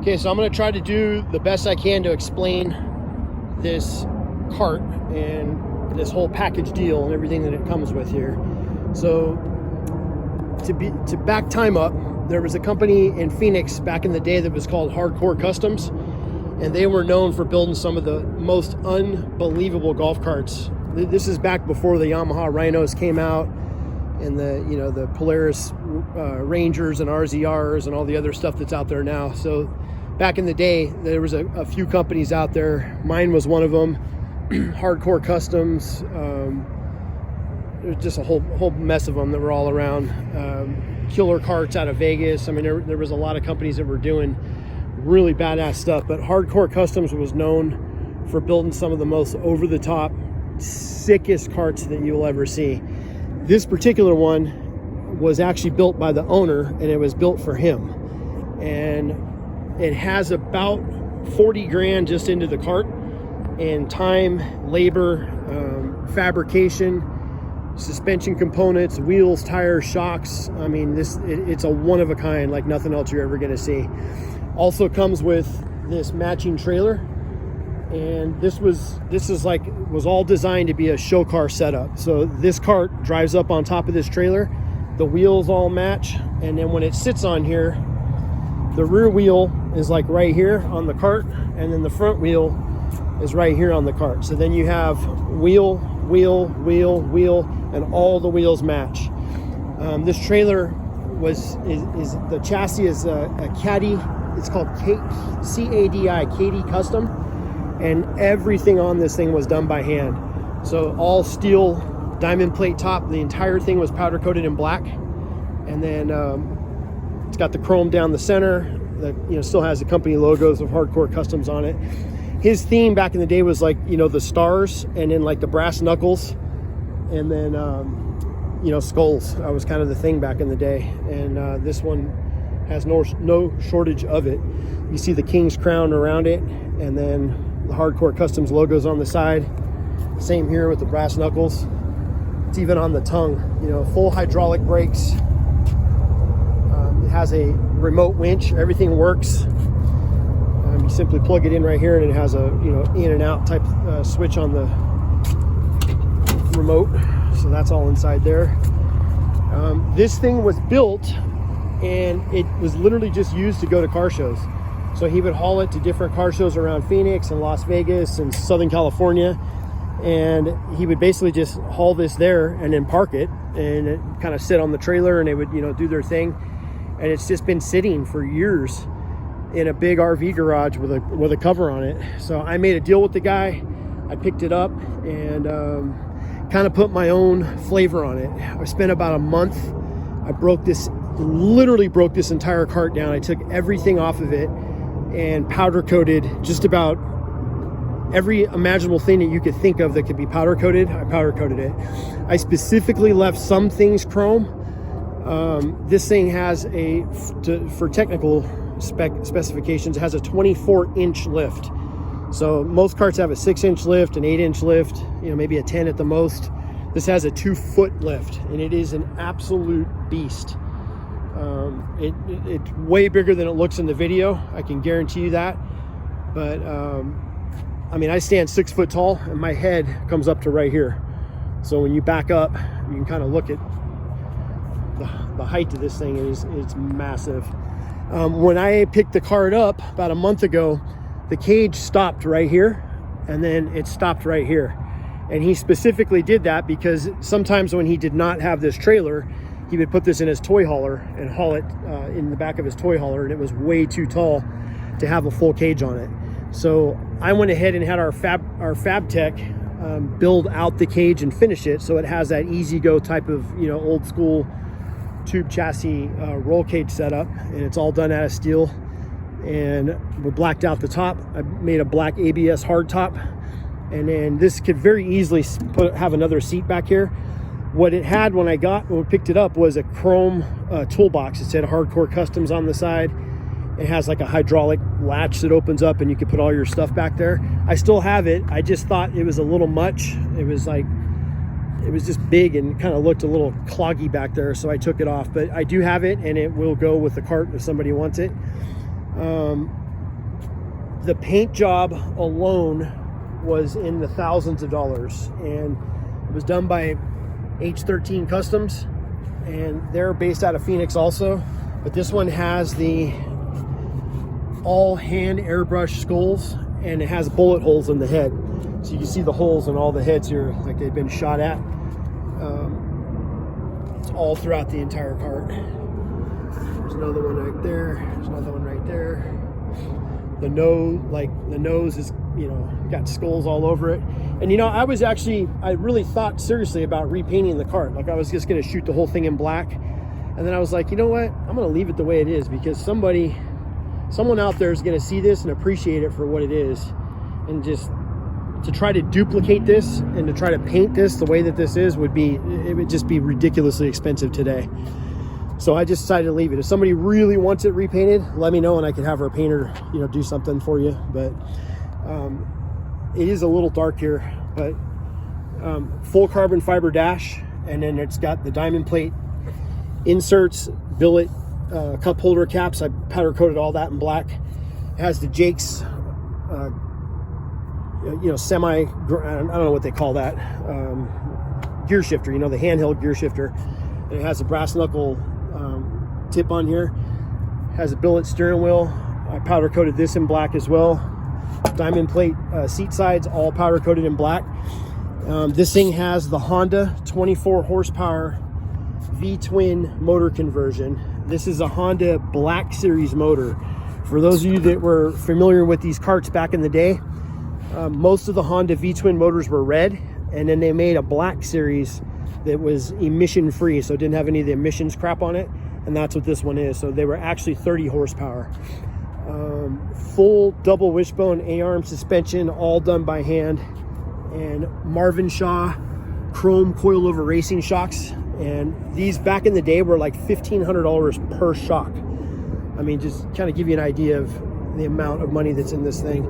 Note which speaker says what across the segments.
Speaker 1: Okay, so I'm going to try to do the best I can to explain this cart and this whole package deal and everything that it comes with here. So to back time up, there was a company in Phoenix back in the day that was called Hardcore Customs, and they were known for building some of the most unbelievable golf carts. This is back before the Yamaha Rhinos came out, and the Polaris Rangers and RZRs and all the other stuff that's out there now. So back in the day, there was a few companies out there. Mine was one of them. Hardcore Customs. There's just a whole mess of them that were all around. Killer carts out of Vegas. I mean, there was a lot of companies that were doing really badass stuff, but Hardcore Customs was known for building some of the most over-the-top, sickest carts that you'll ever see. This particular one was actually built by the owner, and it was built for him. And it has about 40 grand just into the cart, and time, labor, fabrication, suspension components, wheels, tires, shocks. I mean, it's a one of a kind, like nothing else you're ever gonna see. Also comes with this matching trailer, and this was all designed to be a show car setup. So this cart drives up on top of this trailer, the wheels all match, and then when it sits on here, the rear wheel is like right here on the cart, and then the front wheel is right here on the cart. So then you have wheel, wheel, wheel, wheel, and all the wheels match. This trailer the chassis is a Caddy. It's called CADI, Caddy Custom, and everything on this thing was done by hand. So all steel, diamond plate top. The entire thing was powder coated in black, and then it's got the chrome down the center. That still has the company logos of Hardcore Customs on it. His theme back in the day was like the stars, and then like the brass knuckles, and then skulls. That was kind of the thing back in the day. And this one has no shortage of it. You see the king's crown around it, and then the Hardcore Customs logos on the side. Same here with the brass knuckles. It's even on the tongue. Full hydraulic brakes. It has a remote winch. Everything works. You simply plug it in right here, and it has a in and out type switch on the remote. So that's all inside there. This thing was built, and it was literally just used to go to car shows. So he would haul it to different car shows around Phoenix and Las Vegas and Southern California, and he would basically just haul this there and then park it, and it kind of sit on the trailer, and they would do their thing. And it's just been sitting for years in a big RV garage with a cover on it. So I made a deal with the guy. I picked it up and kind of put my own flavor on it. I spent about a month. I literally broke this entire cart down. I took everything off of it and powder coated just about every imaginable thing that you could think of that could be powder coated. I powder coated it. I specifically left some things chrome. This thing has for technical specifications, it has a 24-inch lift. So most carts have a 6-inch lift, an 8-inch lift, maybe a 10 at the most. This has a 2-foot lift, and it is an absolute beast. It's way bigger than it looks in the video. I can guarantee you that. But I stand 6 foot tall, and my head comes up to right here. So when you back up, you can kind of look at the height of this thing. It's massive. When I picked the cart up about a month ago, the cage stopped right here, and then it stopped right here. And he specifically did that because sometimes when he did not have this trailer, he would put this in his toy hauler and haul it in the back of his toy hauler, and it was way too tall to have a full cage on it. So I went ahead and had our fab tech build out the cage and finish it so it has that easy go type of old school tube chassis roll cage setup, and it's all done out of steel. And we blacked out the top. I made a black ABS hard top, and then this could very easily have another seat back here. What it had when we picked it up was a chrome toolbox. It said Hardcore Customs on the side. It has like a hydraulic latch that opens up, and you can put all your stuff back there. I still have it. I just thought it was a little much. It was just big and kind of looked a little cloggy back there, so I took it off. But I do have it, and it will go with the cart if somebody wants it. the paint job alone was in the thousands of dollars, and it was done by H13 Customs, and they're based out of Phoenix also. But this one has the all hand airbrush skulls, and it has bullet holes in the head, so you can see the holes in all the heads here, like they've been shot at. It's all throughout the entire cart. There's another one right there. There's another one right there. The nose is, you know, got skulls all over it. And you know, I really thought seriously about repainting the cart. Like, I was just gonna shoot the whole thing in black, and then I was like, you know what, I'm gonna leave it the way it is, because someone out there is gonna see this and appreciate it for what it is. And just to try to duplicate this and to try to paint this the way that this is would just be ridiculously expensive today. So I just decided to leave it. If somebody really wants it repainted, let me know and I can have our painter, you know, do something for you. But it is a little dark here, but full carbon fiber dash, and then it's got the diamond plate inserts, billet, cup holder caps. I powder coated all that in black. It has the Jake's you know, I don't know what they call that, gear shifter, you know, the handheld gear shifter. And it has a brass knuckle tip on here. It has a billet steering wheel. I powder coated this in black as well. Diamond plate seat sides, all powder coated in black. This thing has the Honda 24 horsepower V-twin motor conversion. This is a Honda Black Series motor. For those of you that were familiar with these carts back in the day, most of the Honda V-twin motors were red, and then they made a Black Series that was emission free, so it didn't have any of the emissions crap on it, and that's what this one is. So they were actually 30 horsepower. Full double wishbone A-arm suspension, all done by hand, and Marvin Shaw chrome coilover racing shocks. And these back in the day were like $1,500 per shock. I mean, just kind of give you an idea of the amount of money that's in this thing.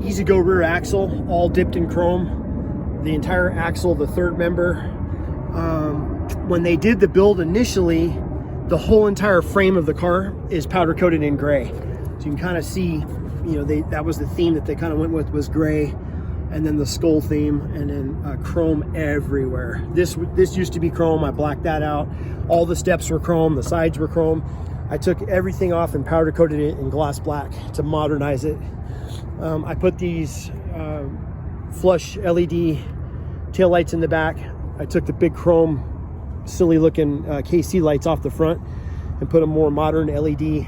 Speaker 1: Easy go rear axle, all dipped in chrome. The entire axle, the third member. When they did the build initially, the whole entire frame of the car is powder coated in gray. So you can kind of see, you know, that was the theme that they kind of went with, was gray, and then the skull theme, and then chrome everywhere. This used to be chrome. I blacked that out. All the steps were chrome, the sides were chrome. I took everything off and powder coated it in gloss black to modernize it. I put these flush LED taillights in the back. I took the big chrome, silly looking KC lights off the front and put a more modern LED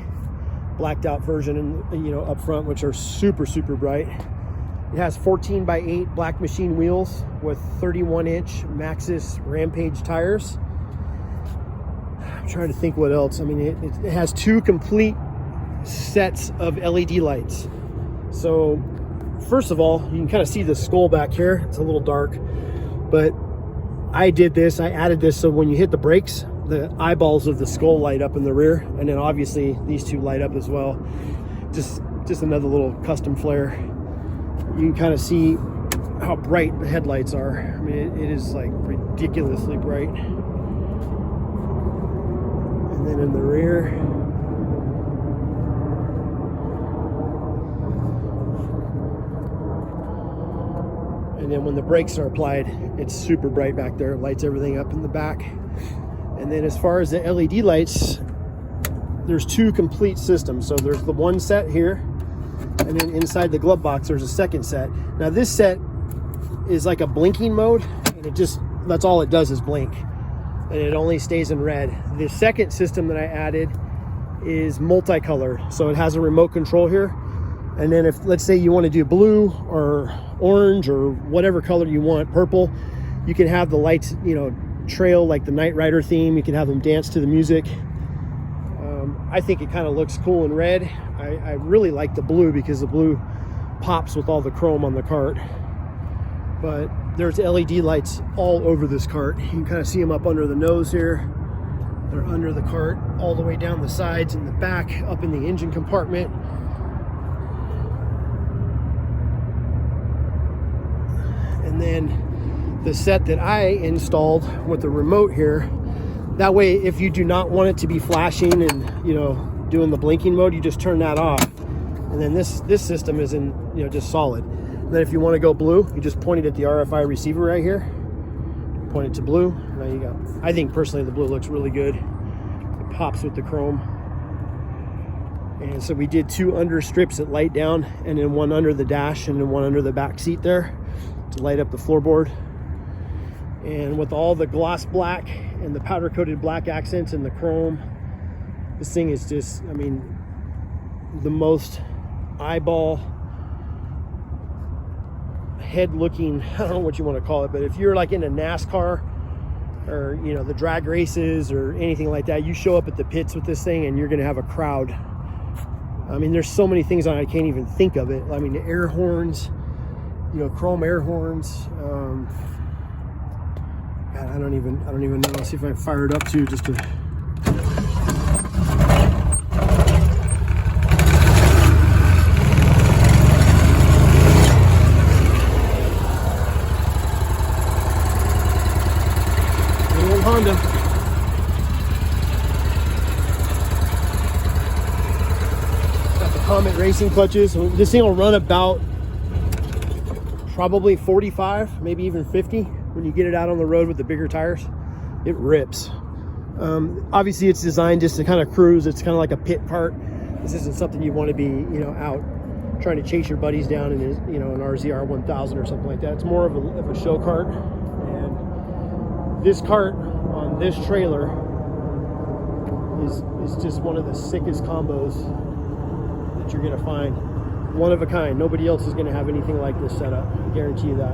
Speaker 1: blacked out version in, you know, up front, which are super, super bright. It has 14x8 black machine wheels with 31-inch Maxxis Rampage tires. I'm trying to think what else. I mean, it has two complete sets of LED lights. So first of all, you can kind of see the skull back here. It's a little dark, but I did this. I added this so when you hit the brakes, the eyeballs of the skull light up in the rear, and then obviously these two light up as well. Just another little custom flare. You can kind of see how bright the headlights are. I mean, it is like ridiculously bright. And then in the rear, and then when the brakes are applied, it's super bright back there. It lights everything up in the back. And then as far as the LED lights, there's two complete systems. So there's the one set here, and then inside the glove box there's a second set. Now this set is like a blinking mode, and that's all it does is blink, and it only stays in red. The second system that I added is multicolor, so it has a remote control here, and then if, let's say, you want to do blue or orange or whatever color you want, purple, you can have the lights, you know, trail like the Knight Rider theme. You can have them dance to the music. I think it kind of looks cool in red. I really like the blue because the blue pops with all the chrome on the cart. But there's LED lights all over this cart. You can kind of see them up under the nose here. They're under the cart, all the way down the sides and the back, up in the engine compartment. And then the set that I installed with the remote here, that way if you do not want it to be flashing and, you know, doing the blinking mode, you just turn that off, and And then this system is in, you know, just solid. And then if you want to go blue, you just point it at the RFI receiver right here. Point it to blue. Now you go. I think personally the blue looks really good. It pops with the chrome. And so we did 2 under strips that light down, and then 1 under the dash, and then 1 under the back seat there to light up the floorboard. And with all the gloss black and the powder coated black accents and the chrome, this thing is just, I mean, the most eyeball head looking, I don't know what you want to call it, but if you're like into NASCAR or, you know, the drag races or anything like that, you show up at the pits with this thing and you're going to have a crowd. I mean, there's so many things on it, I can't even think of it. I mean, the air horns, you know, chrome air horns. God, I don't even know. Let's see if I can fire it up too, just to. Little old Honda. Comet racing clutches. This thing will run about probably 45, maybe even 50 when you get it out on the road with the bigger tires. It rips. Obviously it's designed just to kind of cruise. It's kind of like a pit cart. This isn't something you want to be, you know, out trying to chase your buddies down in, you know, an RZR 1000 or something like that. It's more of a show cart. And this cart on this trailer is just one of the sickest combos you're gonna find. One of a kind. Nobody else is gonna have anything like this set up. I guarantee you that.